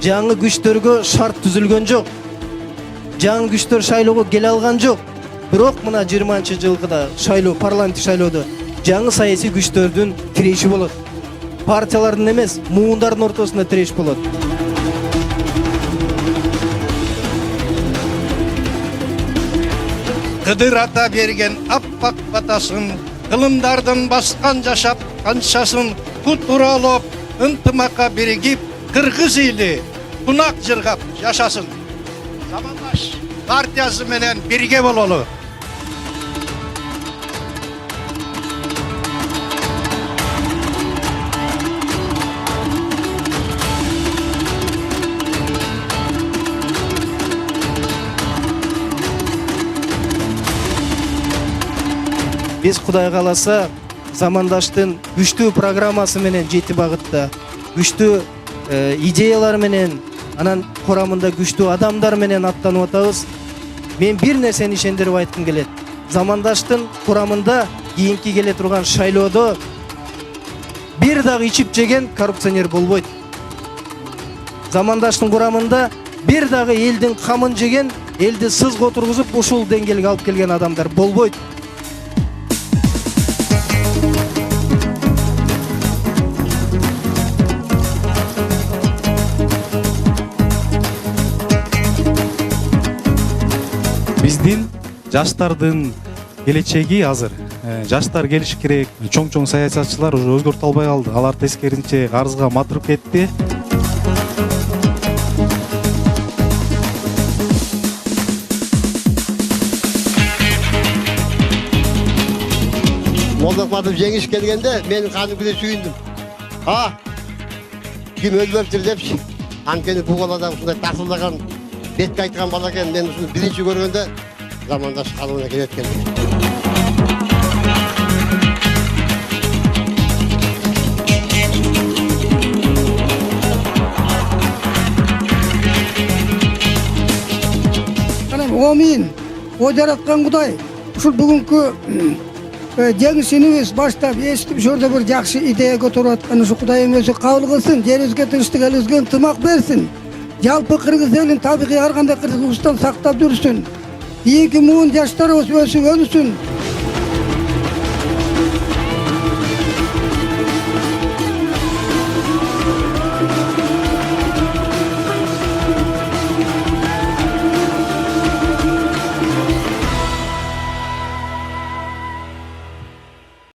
жаңы күчтөргө шарт түзүлгөн жок. Жаңы күчтөр шайлоого келе алган жок. Бирок мына 20-жылкыда шайлоо, парламенттик шайлоодо жаңы саясий күчтөрдүн тиреши болот. Партиялардын эмес, муундардын ортосунда тиреш болот. Кыдыр ата берген аппак батасын, кылымдардын баскан жашап канчасын, кут уралып, ынтымакка биригип, кыргыз эли кунак жыргап жашасын. Замандаш партиясы менен бирге бололу. Биз Кудай кааласа Замандаштын күчтүү программасы менен 7 багытта, күчтүү идеялар менен, анан курамында күчтүү адамдар менен аттанып атабыз. Мен бир нерсени ишендирип айткым келет. Замандаштын курамында кийинки келе турган шайлоодо бир дагы ичип жеген коррупционер болбойт. Замандаштын курамында бир дагы элдин камын жеген, элди сызга отургузуп ушул деңгээлге алып келген адамдар болбойт. Биздин жаштардын келечеги азыр. Жаштар келиш керек. Чоң-чоң саясатчылар уже өзгөртө албай калды. Алар тескеринче карызга матырып кетти. Молдокматов жеңиш келгенде мен кадимкидей сүйүндүм. Ким өзгөртүр депчи. Анткени бул балада ушундай тасылдаган, бетке айткан бала экен. Мен ушуну биринчи көргөндө Замандаш калыбына келет экен. Амин. О жараткан Кудай ушул бүгүнкү жеңишибиз баштап эстип жөрдө бир жакшы идея көтөрүп аткан ушу Кудайым өзү кабыл кылсын, жерибизге тынчтык, элибизге ынтымак берсин. Жалпы кыргыз элин табигый ар кандай кыргызстан сактап жүрсүн. Кийинки муун жаштарыбыз өсүп өнүсүн.